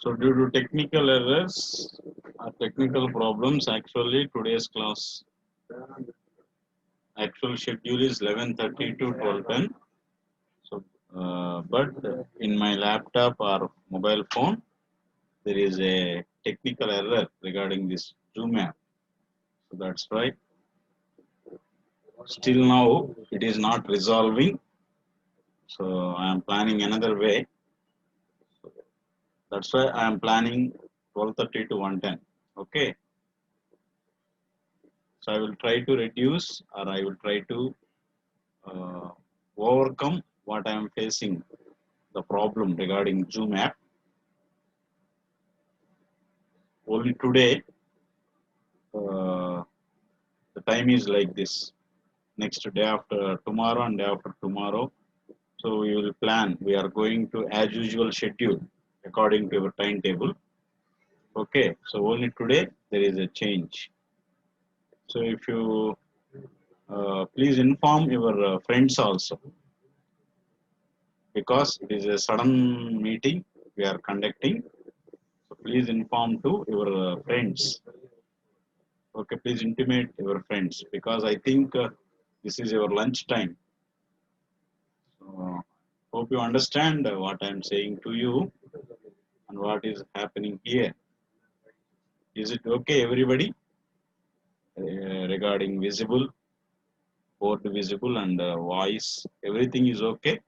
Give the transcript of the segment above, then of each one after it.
So due to technical errors or technical problems, actually today's class actual schedule is 11:30 to 12:10. So, but in my laptop or mobile phone, there is a technical error regarding this Zoom app. So that's why still now it is not resolving. So I am planning another way. That's why I am planning 12:30 to 1:10. Okay. So I will try to reduce or I will try to uh, overcome what I am facing the problem regarding Zoom app. Only today, the time is like this. Next day after tomorrow and day after tomorrow. So we will plan. We are going to as usual schedule according to your timetable. Okay. So only today there is a change. So if you please inform your friends also, because it is a sudden meeting we are conducting. So please inform to your friends. Okay, please intimate your friends because I think this is your lunch time. So hope you understand what I am saying to you and what is happening here. Is it okay, everybody? Regarding visible, board visible, and voice, everything is okay.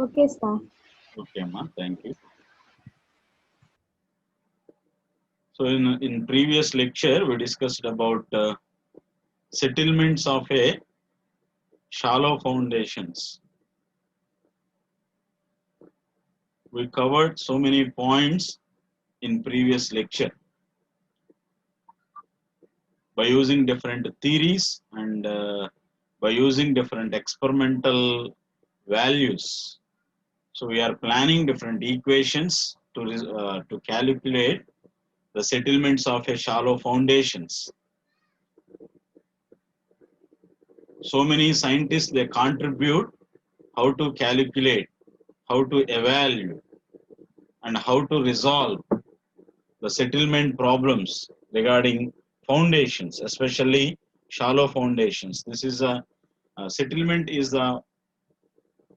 Okay, sir. Okay, ma. Thank you. So in previous lecture we discussed about settlements of a shallow foundations. We covered so many points in previous lecture by using different theories and by using different experimental values. So we are planning different equations to calculate the settlements of a shallow foundations. So many scientists they contribute how to calculate, how to evaluate, and how to resolve the settlement problems regarding foundations, especially shallow foundations. This is a settlement is the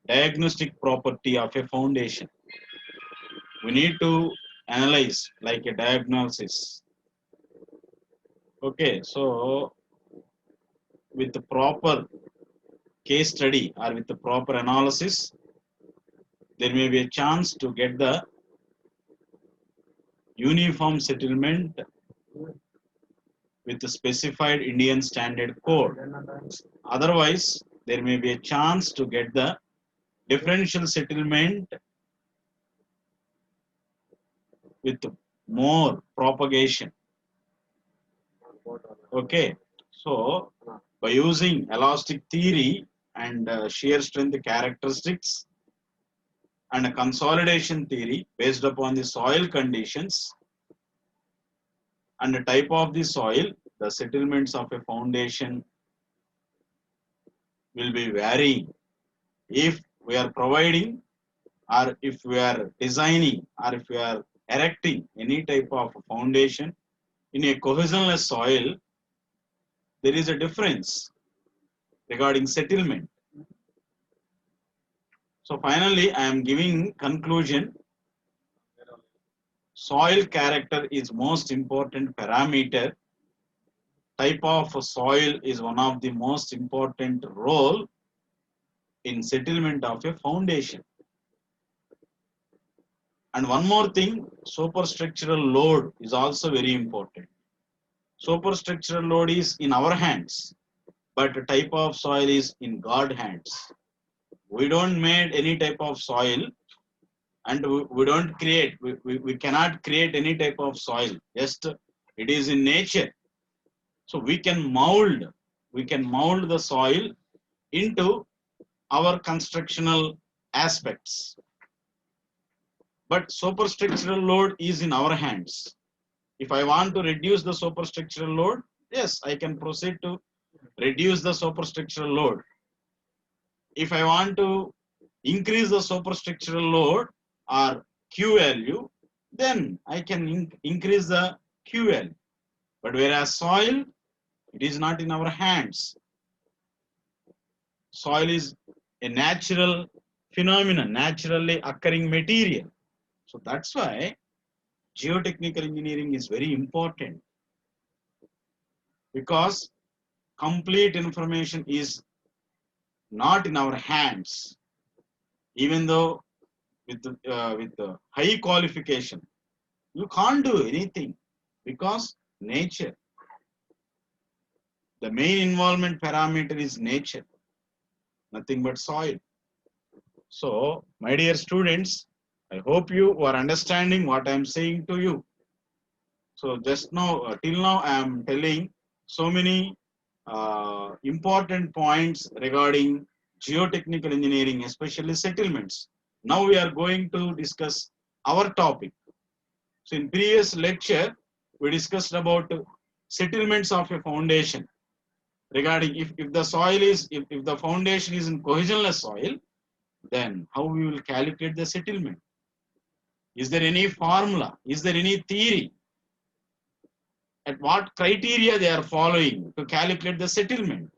diagnostic property of a foundation. We need to analyze like a diagnosis. Okay, so with the proper case study or with the proper analysis, there may be a chance to get the uniform settlement with the specified Indian Standard Code. Otherwise, there may be a chance to get the differential settlement with more propagation. Okay, so by using elastic theory and shear strength characteristics and a consolidation theory based upon the soil conditions and the type of the soil, the settlements of a foundation will be varying. If we are providing or if we are designing or if we are erecting any type of foundation in a cohesionless soil, there is a difference regarding settlement. So finally, I am giving conclusion. Soil character is most important parameter. Type of soil is one of the most important role in settlement of a foundation. And one more thing, superstructural load is also very important. Superstructural load is in our hands, but the type of soil is in God's hands. We don't make any type of soil and we don't create, we cannot create any type of soil, just it is in nature. So we can mold the soil into our constructional aspects. But superstructural load is in our hands. If I want to reduce the superstructural load, yes, I can proceed to reduce the superstructural load. If I want to increase the superstructural load or Q value, then I can increase the Q value. But whereas soil, it is not in our hands. Soil is a natural phenomenon, naturally occurring material. So that's why geotechnical engineering is very important, because complete information is not in our hands. Even though with the high qualification, you can't do anything, because nature, the main involvement parameter is nature, nothing but soil. So, my dear students, I hope you are understanding what I am saying to you. So, just now, till now, I am telling so many important points regarding geotechnical engineering, especially settlements. Now, we are going to discuss our topic. So, in previous lecture, we discussed about settlements of a foundation. Regarding if the soil is, if the foundation is in cohesionless soil, then how we will calculate the settlement? Is there any formula? Is there any theory? At what criteria they are following to calculate the settlement?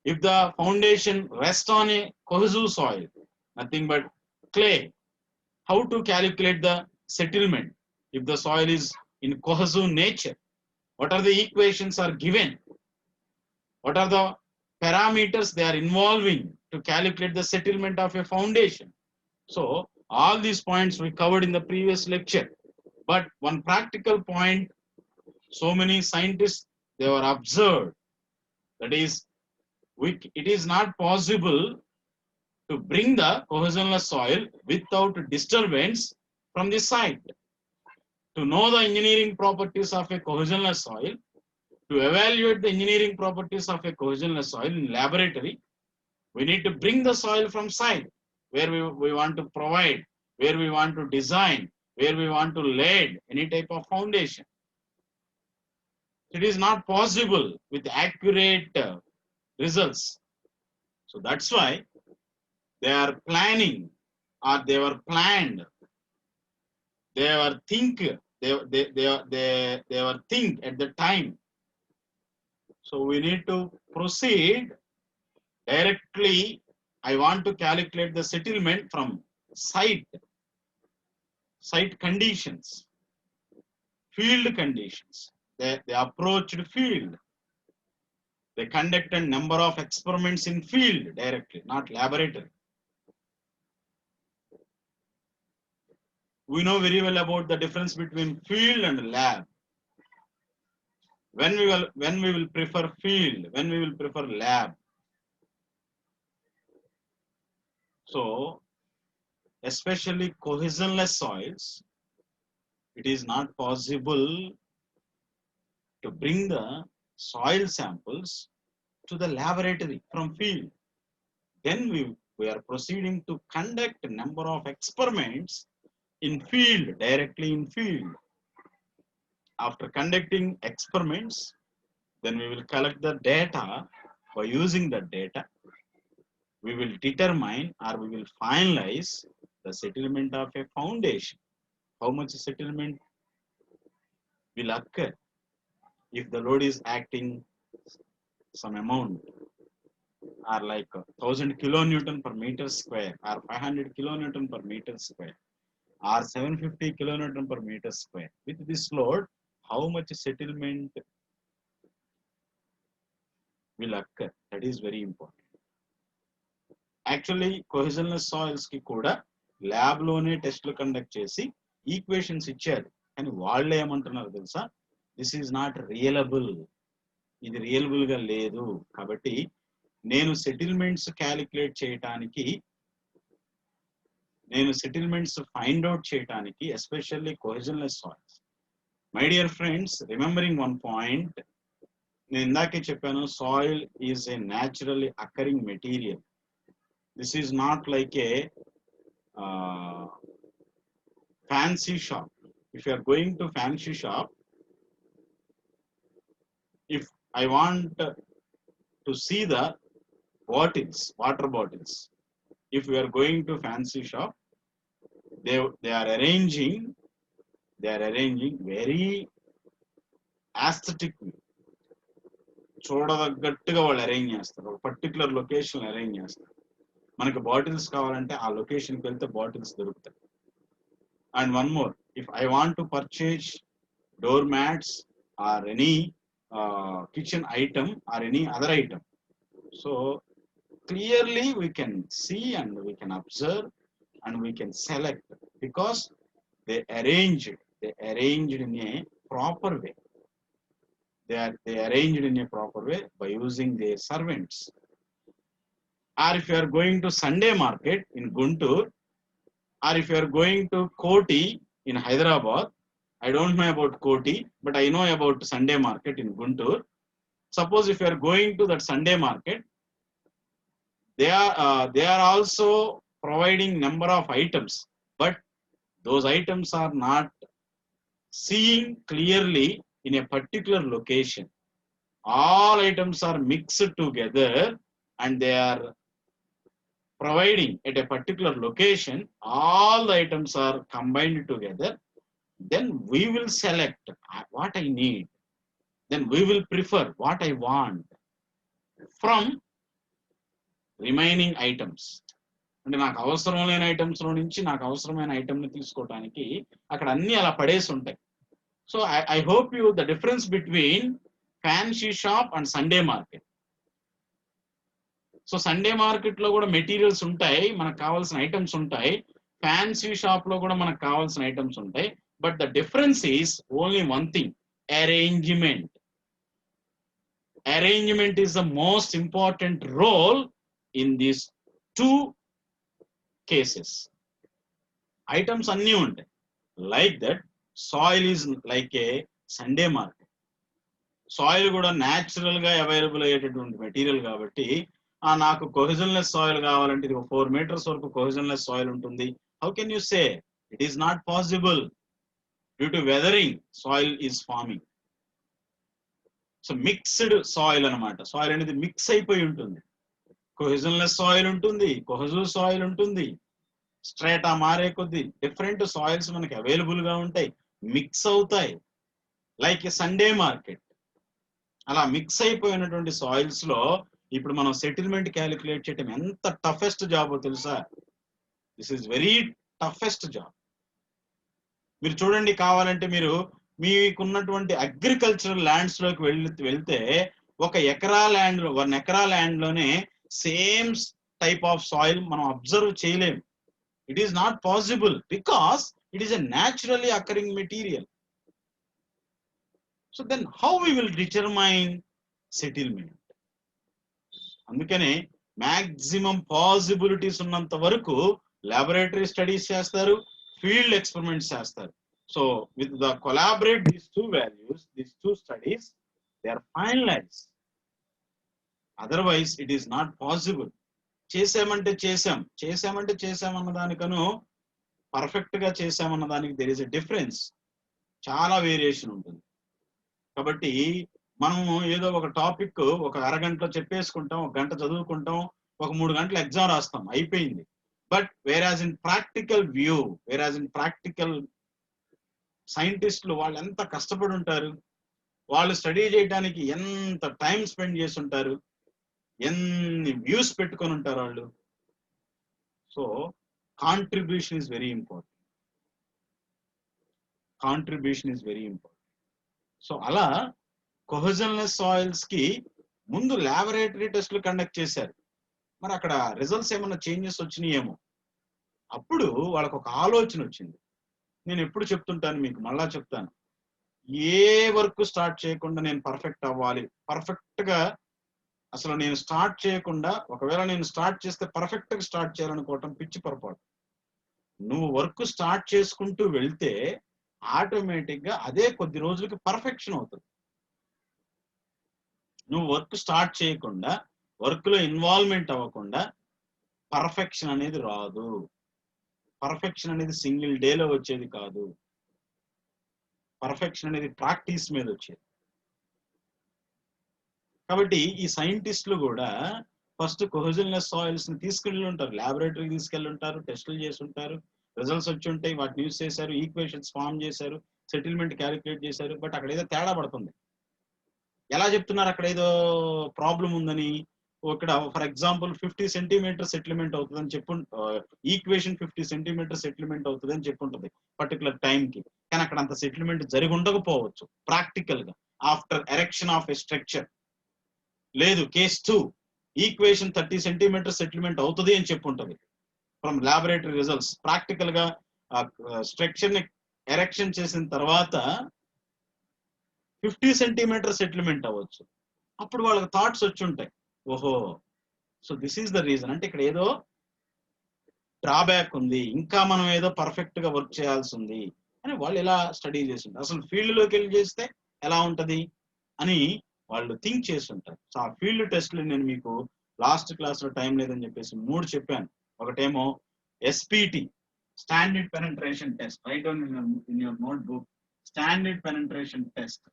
If the foundation rests on a cohesive soil, nothing but clay, how to calculate the settlement? If the soil is in cohesive nature, what are the equations are given? What are the parameters they are involving to calculate the settlement of a foundation? So all these points we covered in the previous lecture. But one practical point, so many scientists, they were observed, that is, it is not possible to bring the cohesionless soil without disturbance from the site. To know the engineering properties of a cohesionless soil, to evaluate the engineering properties of a cohesionless soil in laboratory, we need to bring the soil from site where we want to provide, where we want to design, where we want to lay any type of foundation. It is not possible with accurate results. So that's why they are planning, or they were planned, they were they were think at the time. So we need to proceed directly. I want to calculate the settlement from site conditions, field conditions. They approached field. They conducted number of experiments in field directly, not laboratory. We know very well about the difference between field and lab. When we will prefer field, when we will prefer lab. So, especially cohesionless soils, it is not possible to bring the soil samples to the laboratory from field. Then we are proceeding to conduct a number of experiments in field, directly in field. After conducting experiments, then we will collect the data. By using the data, we will determine, or we will finalize the settlement of a foundation. How much settlement will occur if the load is acting some amount, or like 1000 kilonewton per meter square, or 500 kilonewton per meter square, or 750 kilonewton per meter square. With this load, how much settlement will occur? That is very important. Actually, cohesionless soils ki kuda lab lone test conduct chesi equations ఇచ్చారు, కానీ వాళ్ళే ఏమంటున్నారు తెలుసా? This is not reliable, ఇది reliable గా లేదు. కాబట్టి నేను సెటిల్మెంట్స్ క్యాలిక్యులేట్ చేయడానికి, నేను సెటిల్మెంట్స్ ఫైండ్ అవుట్ చేయడానికి, especially cohesionless soils. My dear friends, remembering one point, నేను ఇందాకే చెప్పాను, soil is a naturally occurring material. This is not like a fancy shop. If you are going to fancy shop, if I want to see the bottles, water bottles. If we are going to fancy shop, they are arranging very aesthetic. చూడదగ్గట్టుగా వాళ్ళు arrange చేస్తారు, ఒక particular location arrange చేస్తారు. మనకి bottles కావాలంటే ఆ లొకేషన్కి వెళ్తే bottles దొరుకుతాయి. And one more, if I want to purchase door mats or any kitchen item or any other item, so clearly we can see and we can observe and we can select, because they arranged in a proper way. They arranged in a proper way by using their servants. Or if you are going to Sunday market in Guntur, or if you are going to Koti in Hyderabad, I don't know about Koti, but I know about Sunday market in Guntur. Suppose if you are going to that Sunday market, they are also providing number of items, but those items are not seen clearly in a particular location. All items are mixed together and they are providing at a particular location. All the items are combined together. Then we will select what I need. Then we will prefer what I want from remaining items. అంటే నాకు అవసరం లేని ఐటమ్స్లో నుంచి నాకు అవసరమైన ఐటమ్ని తీసుకోవడానికి అక్కడ అన్ని అలా పడేసి ఉంటాయి. So I hope you the difference between fancy shop and Sunday market. So Sunday మార్కెట్లో కూడా మెటీరియల్స్ ఉంటాయి, మనకు కావాల్సిన ఐటమ్స్ ఉంటాయి. ఫ్యాన్సీ షాప్లో కూడా మనకు కావాల్సిన ఐటమ్స్ ఉంటాయి. But the difference is only one thing, arrangement. Arrangement is the most important role in these two cases. Items అన్నీ ఉంటాయి. Like that, soil is like a Sunday market. Soil కూడా natural గా available అయ్యేటటువంటి material కాబట్టి, నాకు కొహెజన్లెస్ soil కావాలంటే ఇది 4 meters వరకు కొహెజన్లెస్ సాయిల్ ఉంటుంది. How can you say? It is not possible. Due to weathering, soil is forming. So mixed soil అనమాట. సాయిల్ అనేది మిక్స్ అయిపోయి ఉంటుంది. కొహెజన్లెస్ సాయిల్ ఉంటుంది, కొహెజివ్ సాయిల్ ఉంటుంది. స్ట్రేటా మారే కొద్ది డిఫరెంట్ సాయిల్స్ మనకి అవైలబుల్ గా ఉంటాయి, మిక్స్ అవుతాయి. లైక్ ఏ సండే మార్కెట్ అలా మిక్స్ అయిపోయినటువంటి సాయిల్స్ లో ఇప్పుడు మనం సెటిల్మెంట్ క్యాలిక్యులేట్ చేయడం ఎంత టఫెస్ట్ జాబో తెలుసా? This is very toughest job. మీరు చూడండి, కావాలంటే మీరు మీకున్నటువంటి అగ్రికల్చరల్ ల్యాండ్స్ లోకి వెళ్తే 1 ఎకరా ల్యాండ్, 1 ఎకరా ల్యాండ్ లోనే సేమ్ టైప్ ఆఫ్ సాయిల్ మనం అబ్జర్వ్ చేయలేము. It is not possible because it is a naturally occurring material. So then how we will determine settlement? అందుకనే మ్యాక్సిమం పాసిబిలిటీస్ ఉన్నంత వరకు లాబొరేటరీ స్టడీస్ చేస్తారు, ఫీల్డ్ ఎక్స్పెరిమెంట్స్ చేస్తారు. So with the collaborate these two values, these two studies, they are finalized. Otherwise it is not possible. చేసామంటే చేసాం అన్న దానికను perfect గా చేసామన్న దానికి there is a difference. చాలా వేరియేషన్ ఉంటుంది. కాబట్టి మనము ఏదో ఒక టాపిక్ ఒక అరగంటలో చెప్పేసుకుంటాం, 1 గంట చదువుకుంటాం, ఒక 3 గంటలు ఎగ్జామ్ రాస్తాం, అయిపోయింది. బట్ వేరాజ్ ఇన్ ప్రాక్టికల్ సైంటిస్టులు వాళ్ళు ఎంత కష్టపడి ఉంటారు, వాళ్ళు స్టడీ చేయడానికి ఎంత టైం స్పెండ్ చేసి ఉంటారు, ఎన్ని వ్యూస్ పెట్టుకొని ఉంటారు వాళ్ళు. So contribution is very important. So అలా కొహెజన్లెస్ సాయిల్స్ కి ముందు లాబొరేటరీ టెస్టులు కండక్ట్ చేశారు. మరి అక్కడ రిజల్ట్స్ ఏమన్నా చేంజెస్ వచ్చినాయేమో. అప్పుడు వాళ్ళకు ఒక ఆలోచన వచ్చింది. నేను ఎప్పుడు చెప్తుంటాను, మీకు మళ్ళా చెప్తాను, ఏ వర్క్ స్టార్ట్ చేయకుండా నేను పర్ఫెక్ట్ అవ్వాలి, పర్ఫెక్ట్ గా అసలు నేను స్టార్ట్ చేయకుండా, ఒకవేళ నేను స్టార్ట్ చేస్తే పర్ఫెక్ట్ గా స్టార్ట్ చేయాలనుకోవటం పిచ్చి పొరపాటు. నువ్వు వర్క్ స్టార్ట్ చేసుకుంటూ వెళ్తే ఆటోమేటిక్ గా అదే కొద్ది రోజులకి పర్ఫెక్షన్ అవుతుంది. నువ్వు వర్క్ స్టార్ట్ చేయకుండా, వర్క్ లో ఇన్వాల్వ్మెంట్ అవ్వకుండా పర్ఫెక్షన్ అనేది రాదు. పర్ఫెక్షన్ అనేది సింగిల్ డేలో వచ్చేది కాదు. పర్ఫెక్షన్ అనేది ప్రాక్టీస్ మీద వచ్చేది. కాబట్టి ఈ సైంటిస్టులు కూడా ఫస్ట్ కొహెజన్లెస్ సాయిల్స్ ని తీసుకెళ్ళి ఉంటారు, ల్యాబొరేటరీకి తీసుకెళ్ళి ఉంటారు, టెస్టులు చేసి ఉంటారు, రిజల్ట్స్ వచ్చి ఉంటాయి, వాటిని యూజ్ చేశారు, ఈక్వేషన్స్ ఫామ్ చేశారు, సెటిల్మెంట్ క్యాలిక్యులేట్ చేశారు. బట్ అక్కడ ఏదో తేడా పడుతుంది. ఎలా చెప్తున్నారు అక్కడ ఏదో ప్రాబ్లం ఉందని? ఇక్కడ ఫర్ ఎగ్జాంపుల్ 50 సెంటీమీటర్ సెటిల్మెంట్ అవుతుందని చెప్పు, ఈక్వేషన్ 50 సెంటీమీటర్ సెటిల్మెంట్ అవుతుంది అని చెప్పుంటది పర్టికులర్ టైంకి. కానీ అక్కడ అంత సెటిల్మెంట్ జరిగి ఉండకపోవచ్చు ప్రాక్టికల్ గా after erection of a structure. లేదు, కేస్ 2 ఈక్వేషన్ 30 సెంటీమీటర్ సెటిల్మెంట్ అవుతుంది అని చెప్పుంటది ఫ్రమ్ ల్యాబొరేటరీ రిజల్ట్స్. ప్రాక్టికల్ గా స్ట్రక్చర్ ని ఎరెక్షన్ చేసిన తర్వాత 50 సెంటీమీటర్ సెటిల్మెంట్ అవ్వచ్చు. అప్పుడు వాళ్ళకి థాట్స్ వచ్చి ఉంటాయి, ఓహో so this is the reason, అంటే ఇక్కడ ఏదో డ్రాబ్యాక్ ఉంది, ఇంకా మనం ఏదో పర్ఫెక్ట్ గా వర్క్ చేయాల్సి ఉంది అని వాళ్ళు ఇలా స్టడీ చేసి ఉంటారు. అసలు ఫీల్డ్ లోకి వెళ్ళి చేస్తే ఎలా ఉంటది అని వాళ్ళు థింక్ చేసి ఉంటారు. సో ఆ ఫీల్డ్ టెస్ట్లు నేను మీకు లాస్ట్ క్లాస్ లో టైం లేదని చెప్పేసి 3 చెప్పాను. ఒకటేమో SPT, standard penetration test, right down in your note book, standard penetration test,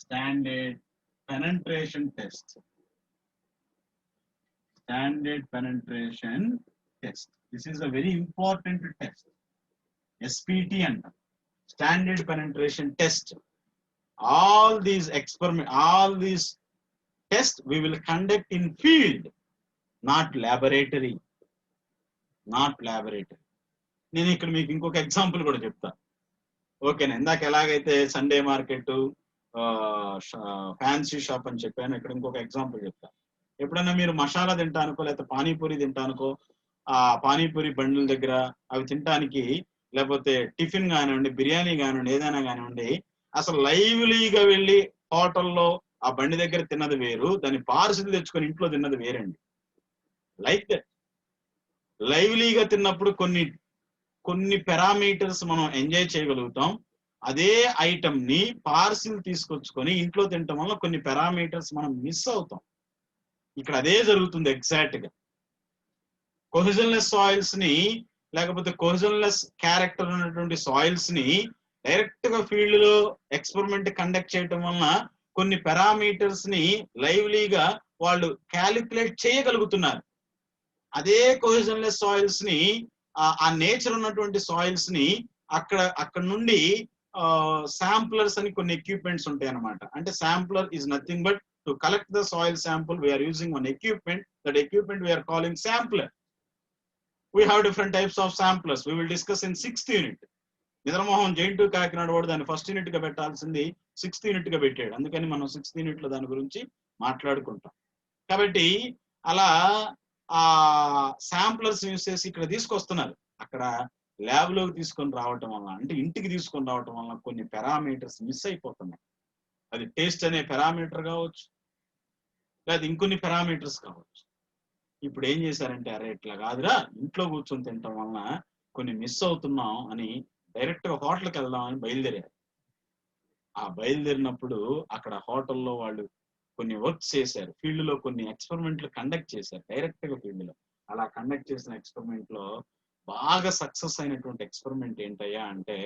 standard penetration test, standard penetration test. This is a very important test, SPT and standard penetration test. All these tests we will conduct in field, not laboratory. నేను ఇక్కడ మీకు ఇంకొక example కూడా చెప్తా, ఓకేనా? ఇందాక ఎలాగైతే Sunday market, fancy shop అని చెప్పాను, ఇక్కడ ఇంకొక ఎగ్జాంపుల్ చెప్తా. ఎప్పుడైనా మీరు మసాలా తింటానుకో లేకపోతే పానీపూరి తింటానుకో, ఆ పానీపూరి బండ్ల దగ్గర అవి తినడానికి, లేకపోతే టిఫిన్ కానివ్వండి, బిర్యానీ కానివ్వండి, ఏదైనా కానివ్వండి, అసలు లైవ్లీగా వెళ్ళి హోటల్లో ఆ బండి దగ్గర తిన్నది వేరు, దాన్ని పార్సిల్ తెచ్చుకొని ఇంట్లో తిన్నది వేరండి. లైక్ దట్ లైవ్లీగా తిన్నప్పుడు కొన్ని పారామీటర్స్ మనం ఎంజాయ్ చేయగలుగుతాం. అదే ఐటమ్ ని పార్సిల్ తీసుకొచ్చుకొని ఇంట్లో తినటం వల్ల కొన్ని పారామీటర్స్ మనం మిస్ అవుతాం. ఇక్కడ అదే జరుగుతుంది ఎగ్జాక్ట్ గా. కొహెజన్లెస్ సాయిల్స్ ని, లేకపోతే కొహెజన్లెస్ క్యారెక్టర్ ఉన్నటువంటి సాయిల్స్ ని డైరెక్ట్ గా ఫీల్డ్ లో ఎక్స్పెరిమెంట్ కండక్ట్ చేయటం వలన కొన్ని పారామీటర్స్ ని లైవ్లీగా వాళ్ళు క్యాలిక్యులేట్ చేయగలుగుతున్నారు. అదే కొహెజన్లెస్ సాయిల్స్ ని, ఆ నేచర్ ఉన్నటువంటి సాయిల్స్ ని అక్కడ నుండి శాంప్లర్స్ అని కొన్ని ఎక్విప్మెంట్స్ ఉంటాయి అన్నమాట. అంటే sampler is nothing but to collect the soil sample, we're using one equipment, that equipment we're calling sampler. We have different types of samplers, we will discuss in 6th unit. నిద్రమోహన్ జైన్ 2 కాకినాడ వాడు దాన్ని 1st unit గా పెట్టాల్సింది 6th unit గా పెట్టాడు. అందుకని మనం 6th యూనిట్ లో దాని గురించి మాట్లాడుకుంటాం. కాబట్టి అలా ఆ శాంప్లర్స్ యూజ్ చేసి ఇక్కడ తీసుకొస్తున్నారు. అక్కడ ల్యాబ్ లోకి తీసుకొని రావటం వల్ల, అంటే ఇంటికి తీసుకొని రావటం వల్ల కొన్ని పారామీటర్స్ మిస్ అయిపోతున్నాయి. అది టేస్ట్ అనే పారామీటర్ కావచ్చు, లేదా ఇంకొన్ని పారామీటర్స్ కావచ్చు. ఇప్పుడు ఏం చేశారంటే, అరే ఇట్లా కాదురా, ఇంట్లో కూర్చొని తినటం వలన కొన్ని మిస్ అవుతున్నాం అని డైరెక్ట్ గా హోటల్కి వెళ్దామని బయలుదేరారు. ఆ బయలుదేరినప్పుడు అక్కడ హోటల్లో వాళ్ళు కొన్ని వర్క్స్ చేశారు, ఫీల్డ్ లో కొన్ని ఎక్స్పెరిమెంట్లు కండక్ట్ చేశారు డైరెక్ట్ గా ఫీల్డ్ లో. అలా కండక్ట్ చేసిన ఎక్స్పెరిమెంట్ లో బాగా సక్సెస్ అయినటువంటి ఎక్స్పెరిమెంట్ ఏంటయ్యా అంటే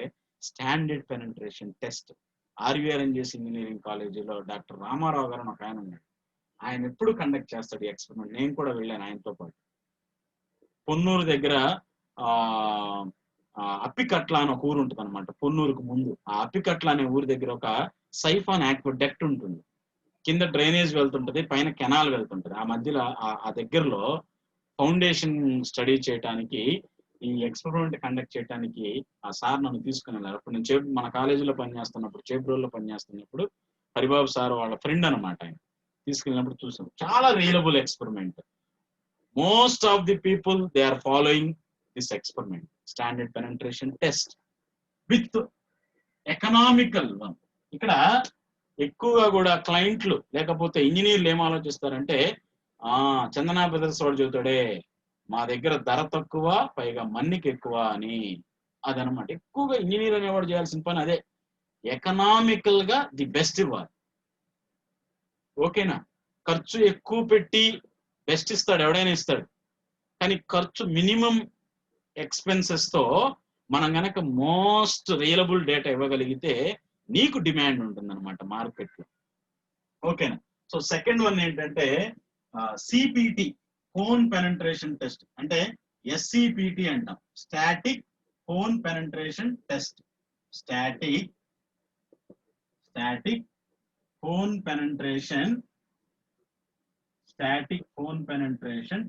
స్టాండర్డ్ పెనెట్రేషన్ టెస్ట్. ఆర్వీఆర్ఎన్జేసి ఇంజనీరింగ్ కాలేజీలో డాక్టర్ రామారావు గారు ఒక ఆయన ఉన్నాడు. ఆయన ఎప్పుడు కండక్ట్ చేస్తాడు ఈ ఎక్స్పెరిమెంట్. నేను కూడా వెళ్ళాను ఆయనతో పాటు. పొన్నూరు దగ్గర అప్పికట్ల అని ఒక ఊరు ఉంటుంది అనమాట, పొన్నూరుకు ముందు. ఆ అప్పికట్ల అనే ఊరి దగ్గర ఒక సైఫాన్ ఆక్విడక్ట్ ఉంటుంది. కింద డ్రైనేజ్ వెళ్తుంటది, పైన కెనాల్ వెళ్తుంటది. ఆ మధ్యలో ఆ దగ్గరలో ఫౌండేషన్ స్టడీ చేయడానికి, ఈ ఎక్స్పెరిమెంట్ కండక్ట్ చేయడానికి ఆ సార్ నన్ను తీసుకుని వెళ్ళారు. అప్పుడు నేను మన కాలేజీలో పనిచేస్తున్నప్పుడు, చేబ్రోల్లో పనిచేస్తున్నప్పుడు హరిబాబు సార్ వాళ్ళ ఫ్రెండ్ అనమాట. ఆయన తీసుకెళ్ళినప్పుడు చూసాం. చాలా reliable experiment. Most of the people they are following this experiment, standard penetration test with economical one. ఇక్కడ ఎక్కువగా కూడా క్లయింట్లు లేకపోతే ఇంజనీర్లు ఏం ఆలోచిస్తారంటే, చందనా బ్రదర్స్ వాడు చెబుతాడే మా దగ్గర ధర తక్కువ పైగా మన్నిక ఎక్కువ అని. అదనమాట ఎక్కువగా ఇంజనీర్ అనేవాడు చేయాల్సిన పని అదే, ఎకనామికల్ గా ది బెస్ట్ ఇవ్వాలి. ఓకేనా? ఖర్చు ఎక్కువ పెట్టి బెస్ట్ ఇస్తాడు, ఎవడైనా ఇస్తాడు. కానీ ఖర్చు మినిమం ఎక్స్పెన్సెస్ తో మనం గనక మోస్ట్ రియలబుల్ డేటా ఇవ్వగలిగితే నీకు డిమాండ్ ఉంటుంది అనమాట మార్కెట్లో. ఓకేనా. సో సెకండ్ వన్ ఏంటంటే సిపిటి, ఫోన్ పెనట్రేషన్ టెస్ట్, అంటే ఎస్సిపిటి అంటాం, static phone penetration test. Static phone penetration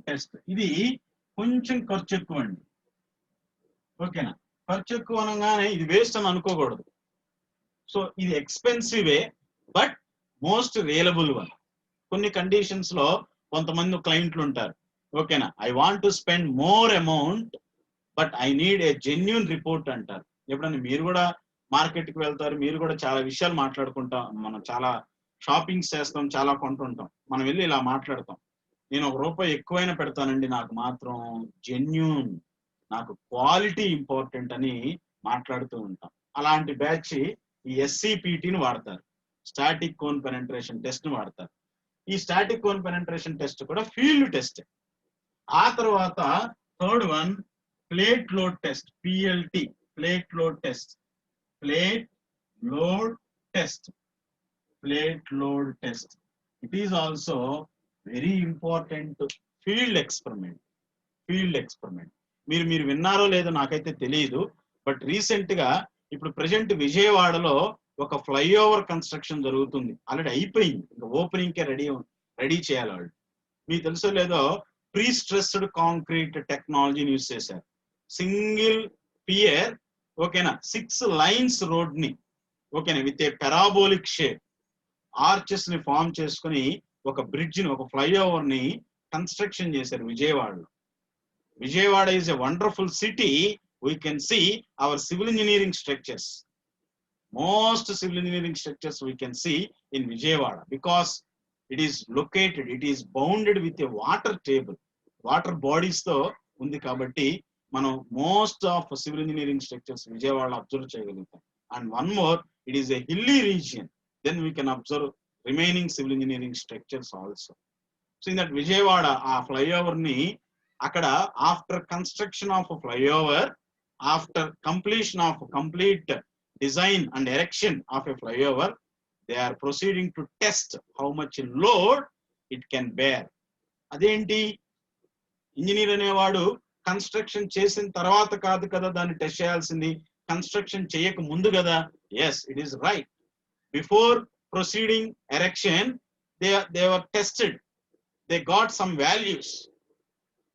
test. ఇది కొంచెం ఖర్చు ఎక్కువ అండి. ఓకేనా. ఖర్చు ఎక్కువ అనగానే ఇది వేస్ట్ అని అనుకోకూడదు. సో ఇది ఎక్స్పెన్సివే బట్ మోస్ట్ రియలబుల్ వన్. కొన్ని కండిషన్స్ లో కొంతమంది క్లయింట్లు ఉంటారు, ఓకేనా, I want to spend more amount but I need a genuine report అంటారు. ఎప్పుడన్నా మీరు కూడా మార్కెట్కి వెళ్తారు, మీరు కూడా చాలా విషయాలు మాట్లాడుకుంటాం, మనం చాలా షాపింగ్స్ చేస్తాం, చాలా కొంటుంటాం, మనం వెళ్ళి ఇలా మాట్లాడతాం, నేను ₹1 ఎక్కువైనా పెడతానండి, నాకు మాత్రం జెన్యూన్, నాకు క్వాలిటీ ఇంపార్టెంట్ అని మాట్లాడుతూ ఉంటాం. అలాంటి బ్యాచ్ ఈ ఎస్సిపిటిని వాడతారు, స్టాటిక్ కోన్ పెనట్రేషన్ టెస్ట్ ని వాడతారు. ఈ స్టాటిక్ కోన్ పెనట్రేషన్ టెస్ట్ కూడా ఫీల్డ్ టెస్ట్. ఆ తర్వాత third one plate load test, PLT, plate load test. It is also very important field experiment. మీరు విన్నారో లేదో నాకైతే తెలియదు, బట్ రీసెంట్ గా ఇప్పుడు ప్రెసెంట్ విజయవాడలో ఒక ఫ్లైఓవర్ కన్స్ట్రక్షన్ జరుగుతుంది, ఆల్రెడీ అయిపోయింది, ఇంకా ఓపెనింగ్ కే రెడీ చేయాలి వాళ్ళు. మీకు తెలుసో లేదో ప్రీ స్ట్రెస్డ్ కాంక్రీట్ టెక్నాలజీని యూజ్ చేశారు. సింగిల్ పియర్, ఓకేనా, 6 లైన్స్ రోడ్ ని, ఓకేనా, with a parabolic shape arches ని ఫామ్ చేసుకుని ఒక బ్రిడ్జ్ ని, ఒక ఫ్లైఓవర్ ని కన్స్ట్రక్షన్ చేశారు విజయవాడలో. Vijayawada is a wonderful city. We can see our civil engineering structures. Most civil engineering structures we can see in Vijayawada because it is located, it is bounded with a water table, water bodies తో ఉంది కాబట్టి మనం most of civil engineering structures విజయవాడలో observe చేయగలుగుతాం. And one more, it is a hilly region, then we can observe remaining civil engineering structures also. So in that Vijayawada ఆ flyover ని అక్కడ after construction of flyover, after completion of complete design and erection of a flyover, they are proceeding to test how much load it can bear. అదేంటి, engineer అనేవాడు construction చేసిన తర్వాత కాదు కదా దాన్ని టెస్ట్ చేయాల్సింది, కన్స్ట్రక్షన్ చేయక ముందు కదా. Yes, it is right. Before proceeding erection they were tested, they got some values.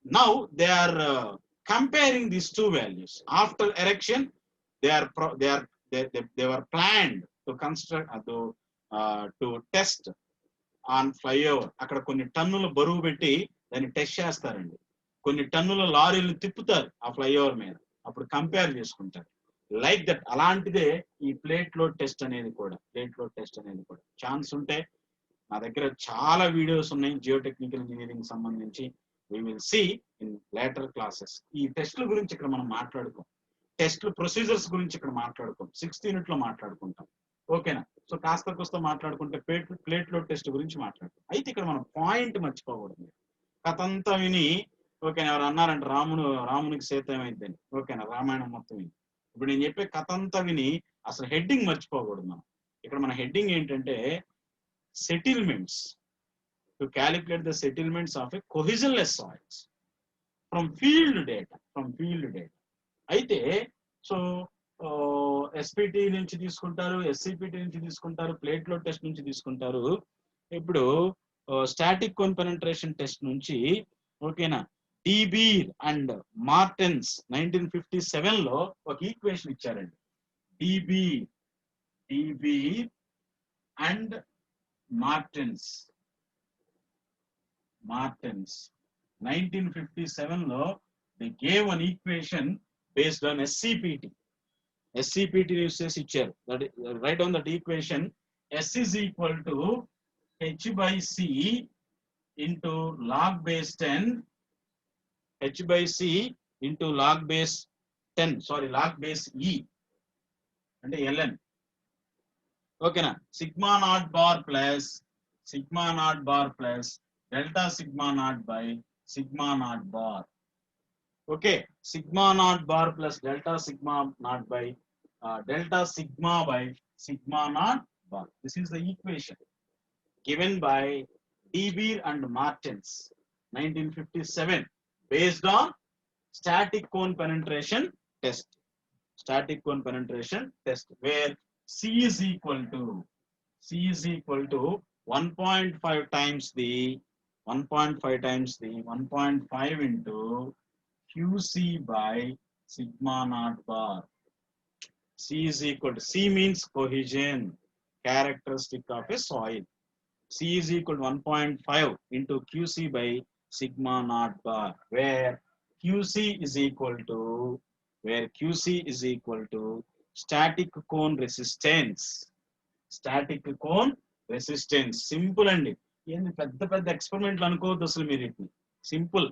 Now they are comparing these two values. After erection they were planned to construct to test on flyover. అక్కడ కొన్ని టన్నుల బరువు పెట్టి దాన్ని test చేస్తారండి, కొన్ని టన్నుల లారీలు తిప్పుతారు ఆ ఫ్లైఓవర్ మీద, అప్పుడు కంపేర్ చేసుకుంటారు. లైక్ దట్, అలాంటిదే ఈ ప్లేట్ లోడ్ టెస్ట్ అనేది కూడా. ఛాన్స్ ఉంటే నా దగ్గర చాలా వీడియోస్ ఉన్నాయి జియోటెక్నికల్ ఇంజనీరింగ్ సంబంధించి, we will see in later classes. ఈ టెస్ట్ల గురించి ఇక్కడ మనం మాట్లాడుకోం, టెస్ట్లు ప్రొసీజర్స్ గురించి ఇక్కడ మాట్లాడుకోం, 6th యూనిట్ లో మాట్లాడుకుంటాం. ఓకేనా. సో కాస్త కోస్త మాట్లాడుకుంటే ప్లేట్ లోడ్ టెస్ట్ గురించి మాట్లాడుతాం. అయితే ఇక్కడ మనం పాయింట్ మర్చిపోకూడదు. కథంతా విని, ఓకేనా, ఎవరు అన్నారంటే రామునికి సీత ఏమైందని, ఓకేనా, రామాయణం మొత్తం విని. ఇప్పుడు నేను చెప్పే కథంతా విని అసలు హెడ్డింగ్ మర్చిపోకూడదు మనం. ఇక్కడ మన హెడ్డింగ్ ఏంటంటే settlements, to calculate the settlements of a cohesionless soils from field data. అయితే సో ఎస్పిటి నుంచి తీసుకుంటారు, ఎస్సిపిటి నుంచి తీసుకుంటారు, ప్లేట్ లోడ్ టెస్ట్ నుంచి తీసుకుంటారు. ఇప్పుడు స్టాటిక్ కోన్ పెనట్రేషన్ టెస్ట్ నుంచి, ఓకేనా, డిబీర్ అండ్ మార్టెన్స్ 1957 లో ఒక ఈక్వేషన్ ఇచ్చారండి. డిబీర్ అండ్ మార్టెన్స్ 1957 లో they gave an equation based on SCPT use చేసి ఇచ్చారు. Right on that equation, S is equal to H/C into log base 10, H/C into log base 10, log base E అంటే ln. ఓకేనా. Sigma not bar plus delta sigma naught by sigma naught bar. Okay, sigma naught bar plus delta sigma naught by delta sigma by sigma naught bar. This is the equation given by De Beer and Martens 1957 based on static cone penetration test. Static cone penetration test where C is equal to 1.5 times the 1.5 into QC by sigma naught bar. C is equal to, C means cohesion, characteristic of a soil. C is equal to 1.5 into QC by sigma naught bar, where QC is equal to static cone resistance. Static cone resistance. Simple అండి. ఏంది పెద్ద పెద్ద ఎక్స్పెరిమెంట్లు అనుకోవద్దు అసలు మీరు వీటిని. Simple.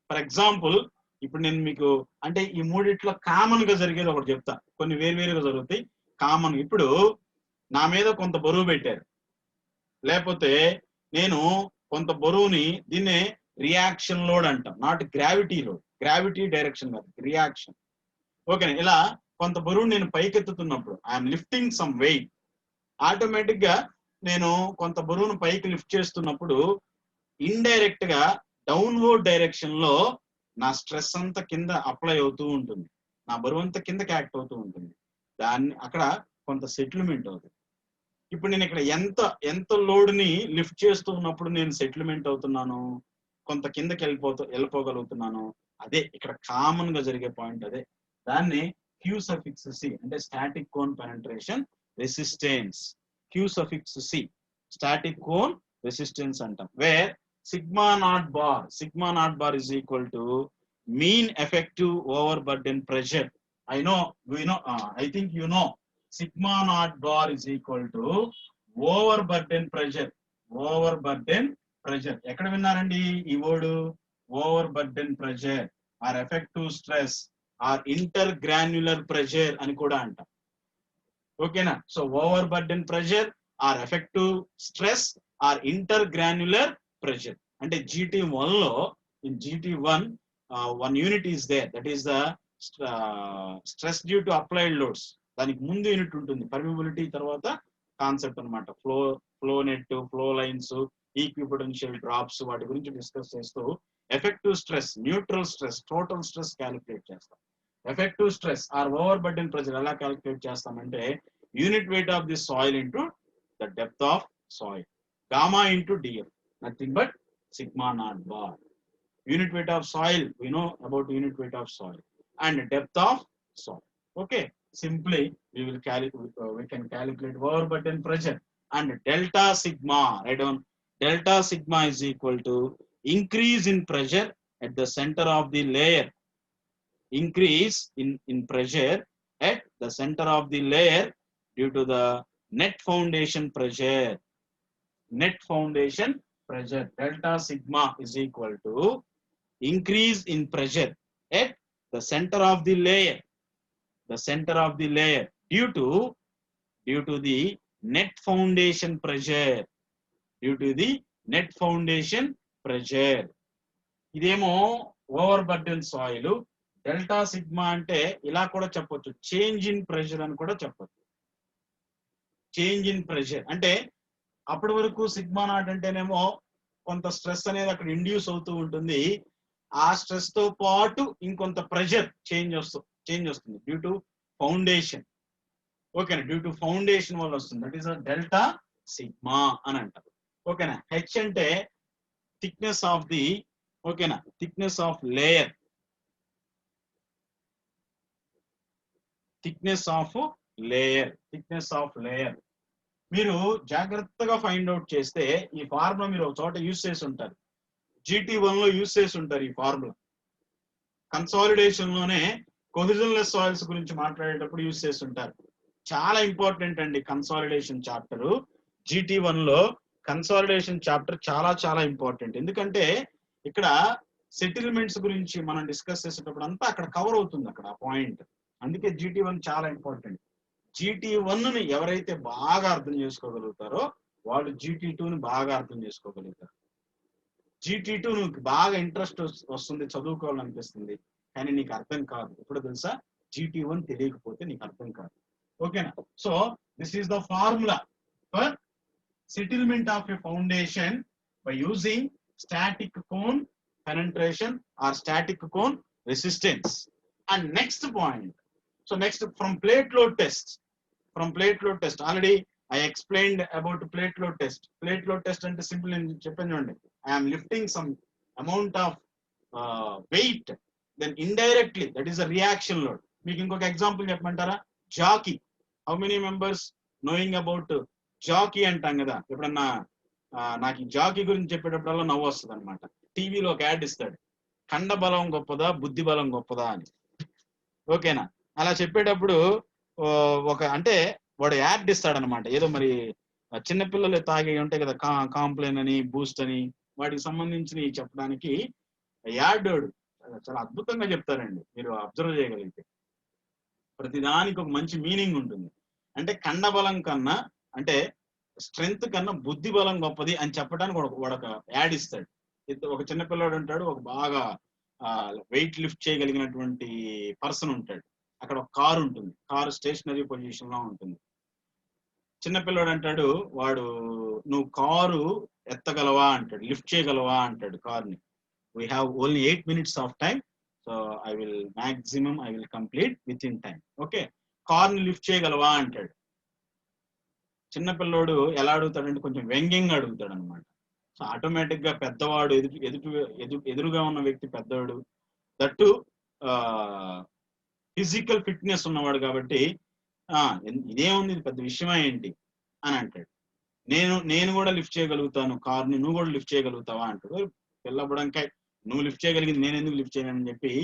For example ఇప్పుడు నేను మీకు అంటే ఈ మూడిట్లో కామన్ గా జరిగేది ఒకటి చెప్తా. కొన్ని వేరువేరుగా జరుగుతాయి. కామన్ ఇప్పుడు నా మీద కొంత బరువు పెట్టారు, లేకపోతే నేను కొంత బరువుని, దీన్నే రియాక్షన్ లోడ్ అంటాం, not gravity load. Gravity direction కాదు, రియాక్షన్. ఓకేనా? ఇలా కొంత బరువుని నేను పైకెత్తుతున్నప్పుడు, I'm lifting some weight, automatic గా నేను కొంత బరువును పైకి లిఫ్ట్ చేస్తున్నప్పుడు ఇండైరెక్ట్ గా డౌన్వర్డ్ డైరెక్షన్ లో నా స్ట్రెస్ అంతా కింద అప్లై అవుతూ ఉంటుంది, నా బరువు అంతా కిందకి యాక్ట్ అవుతూ ఉంటుంది. దాన్ని అక్కడ కొంత సెటిల్మెంట్ అవుతుంది. ఇప్పుడు నేను ఇక్కడ ఎంత లోడ్ ని లిఫ్ట్ చేస్తూ ఉన్నప్పుడు నేను సెటిల్మెంట్ అవుతున్నాను, కొంత కిందకి వెళ్ళిపోగలుగుతున్నాను. అదే ఇక్కడ కామన్ గా జరిగే పాయింట్. అదే దాన్ని Q suffix C అంటే static cone penetration resistance. Q suffix C static cone resistance అంటాం. Where sigma naught bar is equal to mean effective overburden pressure. I think you know sigma naught bar is equal to overburden pressure. ఎక్కడ విన్నారండి ఈ word? overburden pressure or effective stress or intergranular pressure అని కూడా అంటాం. ఓకేనా? So overburden pressure or effective stress or intergranular pressure అంటే GT1 లో, in GT1 one unit is there, that is the stress due to applied loads. దానికి ముందు unit ఉంటుంది permeability, తర్వాత కాన్సెప్ట్ అన్నమాట. Flow net, flow lines, equipotential drops, వాటి గురించి discuss చేస్తూ effective stress, neutral stress, total stress calculate చేస్తాం. Effective stress or overburden pressure ఎలా క్యాలిక్యులేట్ చేస్తామంటే unit weight of the soil into the depth of soil, gamma into DF, nothing but sigma naught bar. Unit weight of soil, we know about unit weight of soil and depth of soil. Okay, simply we can calculate overburden pressure and delta sigma. Write down delta sigma is equal to increase in pressure at the center of the layer. Increase in pressure at the center of the layer due to the net foundation pressure. Delta sigma is equal to increase in pressure at the center of the layer due to the net foundation pressure. ఇదేమో over burden soil. Delta sigma అంటే ఇలా కూడా చెప్పొచ్చు, change in pressure అని కూడా చెప్పొచ్చు. Change in pressure అంటే అప్పటి వరకు సిగ్మా నాట్ అంటేనేమో కొంత స్ట్రెస్ అనేది అక్కడ ఇండ్యూస్ అవుతూ ఉంటుంది, ఆ స్ట్రెస్ తో పాటు ఇంకొంత ప్రెషర్ చేంజ్ వస్తుంది డ్యూ టు ఫౌండేషన్. ఓకేనా? డ్యూ టు ఫౌండేషన్ వల్ల వస్తుంది. దట్ ఈస్ డెల్టా సిగ్మా అని అంటారు. ఓకేనా? హెచ్ అంటే థిక్నెస్ ఆఫ్ ది, ఓకేనా, థిక్నెస్ ఆఫ్ లేయర్. మీరు జాగ్రత్తగా ఫైండ్ అవుట్ చేస్తే ఈ ఫార్ములా మీరు ఒక చోట యూజ్ చేసి ఉంటారు, GT1 లో యూజ్ చేసి ఉంటారు ఈ ఫార్ములా. కన్సాలిడేషన్ లోనే కొహెజన్లెస్ సాయిల్స్ గురించి మాట్లాడేటప్పుడు యూజ్ చేసి ఉంటారు. చాలా ఇంపార్టెంట్ అండి కన్సాలిడేషన్ చాప్టర్. GT1 లో కన్సాలిడేషన్ చాప్టర్ చాలా చాలా ఇంపార్టెంట్. ఎందుకంటే ఇక్కడ సెటిల్మెంట్స్ గురించి మనం డిస్కస్ చేసేటప్పుడు అంతా అక్కడ కవర్ అవుతుంది అక్కడ ఆ పాయింట్. అందుకే GT1 చాలా ఇంపార్టెంట్. GT1 ని ఎవరైతే బాగా అర్థం చేసుకోగలుగుతారో వాళ్ళు GT2ని బాగా అర్థం చేసుకోగలుగుతారు. GT2 నువ్వు బాగా ఇంట్రెస్ట్ వస్తుంది, చదువుకోవాలనిపిస్తుంది, కానీ నీకు అర్థం కాదు. ఇప్పుడు తెలుసా GT1 తెలియకపోతే నీకు అర్థం కాదు. ఓకేనా? So this is the formula for settlement of a foundation by using static cone penetration or static cone resistance. And next point, so next from plate load test, already I explained about plate load test. Plate load test and simple in Japan, I am lifting some amount of weight, then indirectly that is a reaction load. Meeku inkoka example cheppamantara, jockey. How many members knowing about జాకీ అంటాం కదా? ఎప్పుడన్నా నాకు ఈ Jackie గురించి చెప్పేటప్పుడల్లా నవ్వు వస్తుంది అనమాట. టీవీలో ఒక యాడ్ ఇస్తాడు, కండ బలం గొప్పదా బుద్ధి బలం గొప్పదా అని. ఓకేనా? అలా చెప్పేటప్పుడు ఒక అంటే వాడు యాడ్ ఇస్తాడనమాట. ఏదో మరి చిన్నపిల్లలు తాగే ఉంటాయి కదా, కాంప్లైన్ అని బూస్ట్ అని, వాటికి సంబంధించి చెప్పడానికి యాడ్ చాలా అద్భుతంగా చెప్తారండి. మీరు అబ్జర్వ్ చేయగలిగితే ప్రతిదానికి ఒక మంచి మీనింగ్ ఉంటుంది. అంటే కండ బలం కన్నా, అంటే స్ట్రెంగ్త్ కన్నా బుద్ధి బలం గొప్పది అని చెప్పడానికి వాడు ఒక యాడ్ ఇస్తాడు. ఒక చిన్నపిల్లాడు ఉంటాడు, ఒక బాగా వెయిట్ లిఫ్ట్ చేయగలిగినటువంటి పర్సన్ ఉంటాడు. అక్కడ ఒక కారు ఉంటుంది, కారు స్టేషనరీ పొజిషన్ లో ఉంటుంది. చిన్నపిల్లాడు అంటాడు, వాడు నువ్వు కారు ఎత్తగలవా అంటాడు, లిఫ్ట్ చేయగలవా అంటాడు కార్ని. We have only 8 minutes of time, so I will complete with in time. Okay, కార్ని లిఫ్ట్ చేయగలవా అంటాడు. చిన్నపిల్లోడు ఎలా అడుగుతాడంటే కొంచెం వ్యంగ్యంగా అడుగుతాడు అనమాట. సో ఆటోమేటిక్ గా పెద్దవాడు ఎదురుగా ఉన్న వ్యక్తి పెద్దవాడు, దట్టు ఫిజికల్ ఫిట్నెస్ ఉన్నవాడు కాబట్టి ఇదేముంది, ఇది పెద్ద విషయమా ఏంటి అని అంటాడు. నేను కూడా లిఫ్ట్ చేయగలుగుతాను కార్ని, నువ్వు కూడా లిఫ్ట్ చేయగలుగుతావా అంటాడు. పిల్లబడంకాయ, నువ్వు లిఫ్ట్ చేయగలిగింది నేను ఎందుకు లిఫ్ట్ చేయను చెప్పి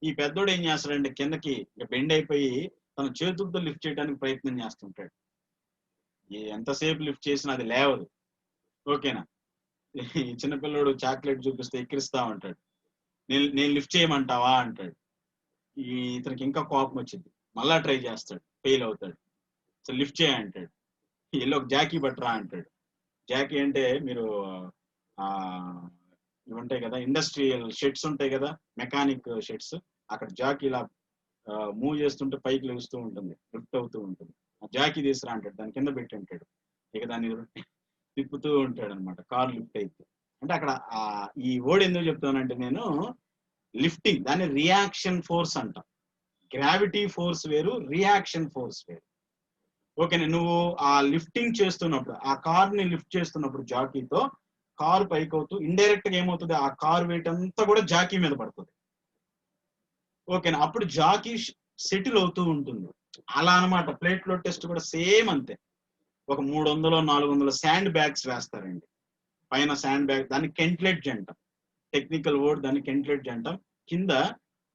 ఈ పెద్దోడు ఏం చేస్తాడంటే కిందకి బెండ్ అయిపోయి తన చేతులతో లిఫ్ట్ చేయడానికి ప్రయత్నం చేస్తుంటాడు. ఎంతసేపు లిఫ్ట్ చేసినా అది లేవదు. ఓకేనా? ఈ చిన్నపిల్లడు చాక్లెట్ చూపిస్తే ఎక్కిరిస్తా ఉంటాడు. నేను లిఫ్ట్ చేయమంటావా అంటాడు. ఇతనికి ఇంకా కోపం వచ్చింది, మళ్ళా ట్రై చేస్తాడు, ఫెయిల్ అవుతాడు. సో లిఫ్ట్ చేయంటాడు. ఎల్లో ఒక జాకీ పట్టరా అంటాడు. జాకీ అంటే మీరు ఇవి ఉంటాయి కదా, ఇండస్ట్రియల్ షెడ్స్ ఉంటాయి కదా, మెకానిక్ షెడ్స్, అక్కడ జాకీ ఇలా మూవ్ చేస్తుంటే పైకి లెగుస్తూ ఉంటుంది, లిఫ్ట్ అవుతూ ఉంటుంది. జాకీ తీసురా అంటాడు, దాని కింద పెట్టి ఉంటాడు. ఇక దాన్ని తిప్పుతూ ఉంటాడు అనమాట, కార్ లిఫ్ట్ అయితే. అంటే అక్కడ ఈ వర్డ్ ఎందుకు చెప్తానంటే, నేను లిఫ్టింగ్ దాన్ని రియాక్షన్ ఫోర్స్ అంట. గ్రావిటీ ఫోర్స్ వేరు, రియాక్షన్ ఫోర్స్ వేరు. ఓకేనా? నువ్వు ఆ లిఫ్టింగ్ చేస్తున్నప్పుడు, ఆ కార్ ని లిఫ్ట్ చేస్తున్నప్పుడు జాకీతో కారు పైకి అవుతూ ఇండైరెక్ట్ గా ఏమవుతుంది, ఆ కార్ వెయిట్ అంతా కూడా జాకీ మీద పడుతుంది. ఓకేనా? అప్పుడు జాకీ సెటిల్ అవుతూ ఉంటుంది. అలా అనమాట. ప్లేట్ లోడ్ టెస్ట్ కూడా సేమ్ అంతే. ఒక 300-400 శాండ్ బ్యాగ్స్ వేస్తారండి పైన. శాండ్ బ్యాగ్, దాన్ని కెంట్లెడ్జ్ అంటాం, టెక్నికల్ వర్డ్, దాన్ని కెంట్లెడ్జ్ అంటాం. కింద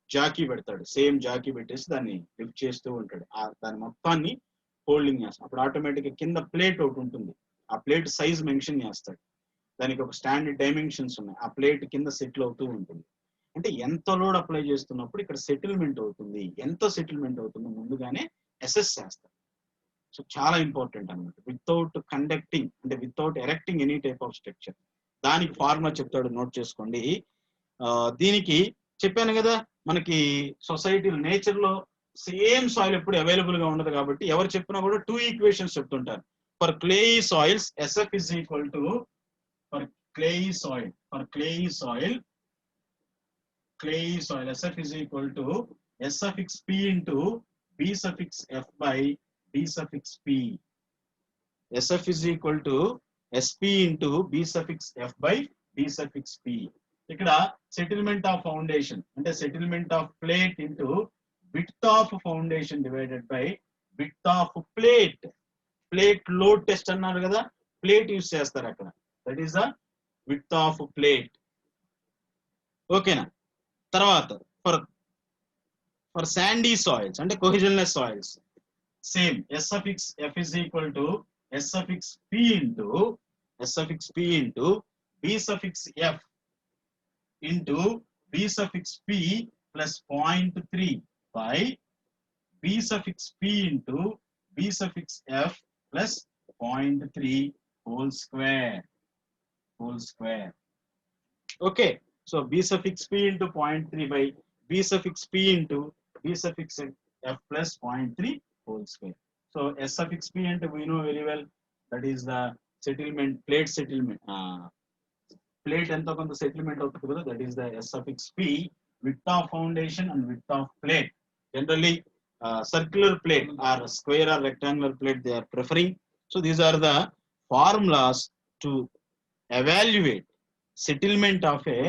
జాకీ పెడతాడు, సేమ్ జాకీ పెట్టేసి దాన్ని లిఫ్ట్ చేస్తూ ఉంటాడు. దాని మొత్తాన్ని హోల్డింగ్ చేస్తాడు. అప్పుడు ఆటోమేటిక్ గా కింద ప్లేట్ ఒకటి ఉంటుంది, ఆ ప్లేట్ సైజ్ మెన్షన్ చేస్తాడు. దానికి ఒక స్టాండర్డ్ డైమెన్షన్స్ ఉన్నాయి, ఆ ప్లేట్ కింద సెటిల్ అవుతూ ఉంటుంది. అంటే ఎంత లోడ్ అప్లై చేస్తున్నప్పుడు ఇక్కడ సెటిల్మెంట్ అవుతుంది, ఎంత సెటిల్మెంట్ అవుతుందో ముందుగానే అసెస్ చేస్తారు. సో చాలా ఇంపార్టెంట్ అనమాట. వితౌట్ కండక్టింగ్, అంటే without erecting any type of structure, దానికి ఫార్ములా చెప్తాడు, నోట్ చేసుకోండి. దీనికి చెప్పాను కదా, మనకి సొసైటీ నేచర్ లో సేమ్ సాయిల్ ఎప్పుడు అవైలబుల్ గా ఉండదు కాబట్టి ఎవరు చెప్పినా కూడా 2 ఈక్వేషన్స్ చెప్తుంటారు. For clayey soils SF is equal to, for clayey soil SF is equal to S suffix P into B suffix F by B suffix P. SF is equal to SP into B suffix F by B suffix P. ఇక్కడ settlement of foundation అంటే settlement of plate into width of foundation divided by width of plate. Plate load test అన్నారు కదా, plate use చేస్తారు అక్కడ. That is the width of plate. ఓకేనా? తర్వాత for sandy soils అంటే cohesionless soils, same S suffix F is equal to S suffix P into B suffix F into B suffix P plus 0.3 by B suffix P into B suffix F plus 0.3 whole square. Okay, so B suffix P into 0.3 by B suffix P into B suffix F plus 0.3 whole square. So S suffix P and we know very well that is the settlement, plate settlement. Plate ento konta settlement avutundi kada, that is the S suffix P, width of foundation and width of plate. Generally circular plate or square or rectangular plate they are preferring. So these are the formulas to evaluate settlement of a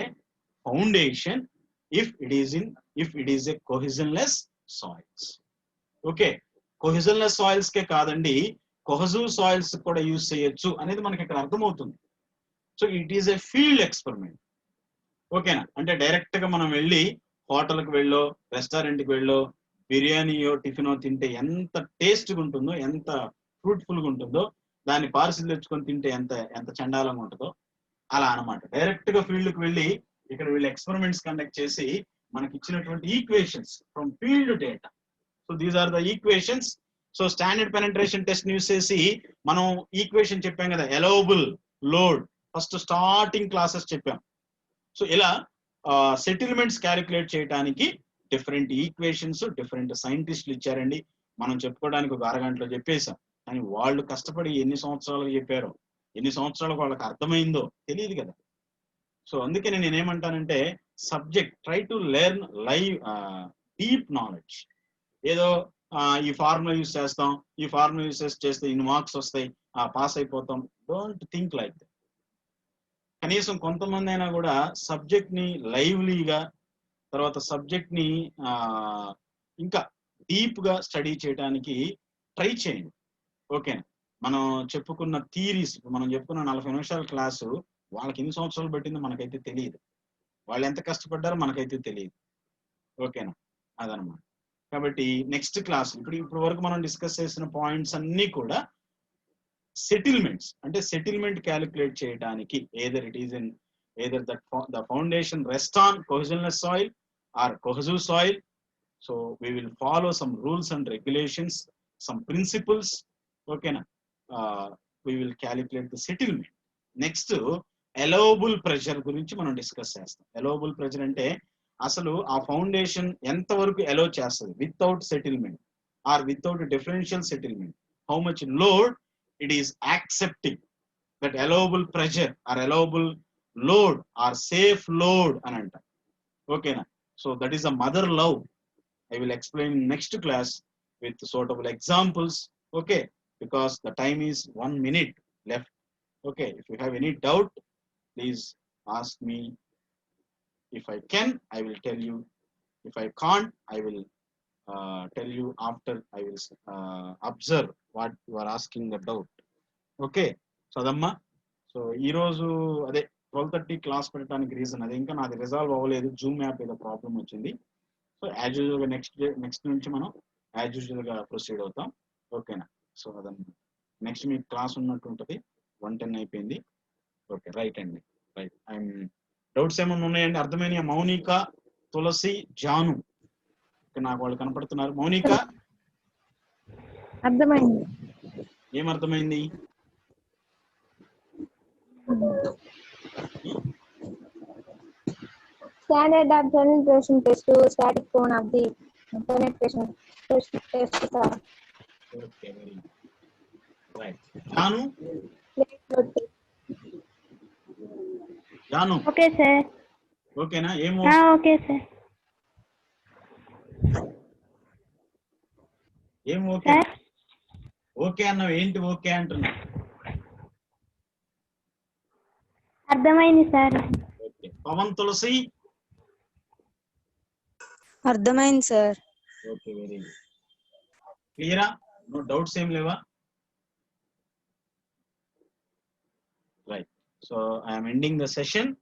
foundation if it is a cohesionless soils. Okay, cohesionless soils ke kaadandi, cohesive soils kuda use cheyochu anedi manaki ikkada ardhamautundi. So it is a field experiment. ఓకేనా, అంటే direct గా మనం వెళ్ళి హోటల్కి వెళ్ళో రెస్టారెంట్కి వెళ్ళో బిర్యానీయో టిఫినో తింటే ఎంత టేస్ట్గా ఉంటుందో, ఎంత ఫ్రూట్ఫుల్గా ఉంటుందో, దాన్ని పార్సిల్ తెచ్చుకొని తింటే ఎంత ఎంత చండాలంగా ఉంటుందో అలా అనమాట. డైరెక్ట్ గా ఫీల్డ్కి వెళ్ళి ఇక్కడ వీళ్ళు ఎక్స్పెరిమెంట్స్ కండక్ట్ చేసి మనకి ఇచ్చినటువంటి equations from field data. So these are the equations. So standard penetration test use చేసి మనం ఈక్వేషన్ చెప్పాం కదా, allowable load first starting classes చెప్పాం. సో ఇలా సెటిల్మెంట్స్ క్యాలిక్యులేట్ చేయడానికి డిఫరెంట్ ఈక్వేషన్స్ డిఫరెంట్ సైంటిస్టులు ఇచ్చారండి. మనం చెప్పుకోవడానికి ఒక అరగంటలో చెప్పేశాం, కానీ వాళ్ళు కష్టపడి ఎన్ని సంవత్సరాలు చెప్పారో, ఎన్ని సంవత్సరాలకు వాళ్ళకి అర్థమైందో తెలియదు కదా. సో అందుకని నేనేమంటానంటే subject try to learn live deep knowledge. ఏదో ఈ ఫార్ములా యూస్ చేస్తాం, ఈ ఫార్ములా యూస్ చేస్తే ఇన్ని మార్క్స్ వస్తాయి, పాస్ అయిపోతాం. Don't think like that. కనీసం కొంతమంది అయినా కూడా సబ్జెక్ట్ ని లైవ్లీగా, తర్వాత సబ్జెక్ట్ ని ఇంకా డీప్ గా స్టడీ చేయడానికి ట్రై చేయండి. ఓకేనా, మనం చెప్పుకున్న థీరీస్, మనం చెప్పుకున్న 40 నిమిషాల క్లాసు వాళ్ళకి ఎన్ని సంవత్సరాలు పట్టిందో మనకైతే తెలియదు, వాళ్ళు ఎంత కష్టపడ్డారో మనకైతే తెలియదు. ఓకేనా, అదనమాట. కాబట్టి నెక్స్ట్ క్లాస్ ఇప్పుడు వరకు మనం డిస్కస్ చేసిన పాయింట్స్ అన్ని కూడా సెటిల్మెంట్స్, అంటే సెటిల్మెంట్ క్యాలిక్యులేట్ చేయడానికి either the foundation rest on cohesionless soil or cohesive soil. So we will follow some rules and regulations, some principles. Okay na, we will calculate the settlement. Next allowable pressure గురించి మనం discuss చేస్తాం. allowable pressure అంటే అసలు ఆ foundation ఎంత వరకు allow చేస్తుంది without settlement or without differential settlement, how much load it is accepting, that allowable pressure or allowable load or safe load అని అంట. ఓకేనా, so that is a mother love. I will explain next class with suitable examples. Okay, because the time is 1 minute left. Okay, if you have any doubt, please ask me. If I can, I will tell you. If I can't, I will tell you after I will observe what you are asking the doubt. Okay, so అదమ్మా. So ఈరోజు అదే 12:30 class పెట్టడానికి reason అదే, ఇంకా నాది resolve అవ్వలేదు, Zoom app ఏదో problem వచ్చింది. సో యాజ్ యూజువల్గా నెక్స్ట్ నుంచి మనం యాజ్ యూజువల్గా ప్రొసీడ్ అవుతాం. ఓకేనా, సో అదమ్మా. నెక్స్ట్ మీకు క్లాస్ ఉన్నట్టు ఉంటుంది. 1:10 అయిపోయింది. ఓకే, రైట్ అండి, రైట్. డౌట్స్ ఏమైనా ఉన్నాయండి? అర్థమైనా? మౌనిక, తులసి, జాను, నాకు వాళ్ళు కనపడుతున్నారు. మౌనిక అర్థమైంది. ఏమర్థమైంది? Standard of penetration test to static cone of the penetration test sir. Okay, very good. Right. Janu? Janu? Okay sir. Okay na? Okay sir. Em okay? Sir? Okay అన్నావు, ఏంటి ఓకే అంటున్నా? అర్థమైంది సార్. ఓకే. పవన్, తులసి? అర్థమైంది sir. Okay, very good. క్లియరా? No doubts ఏం లేవా? Right. So I am ending the session.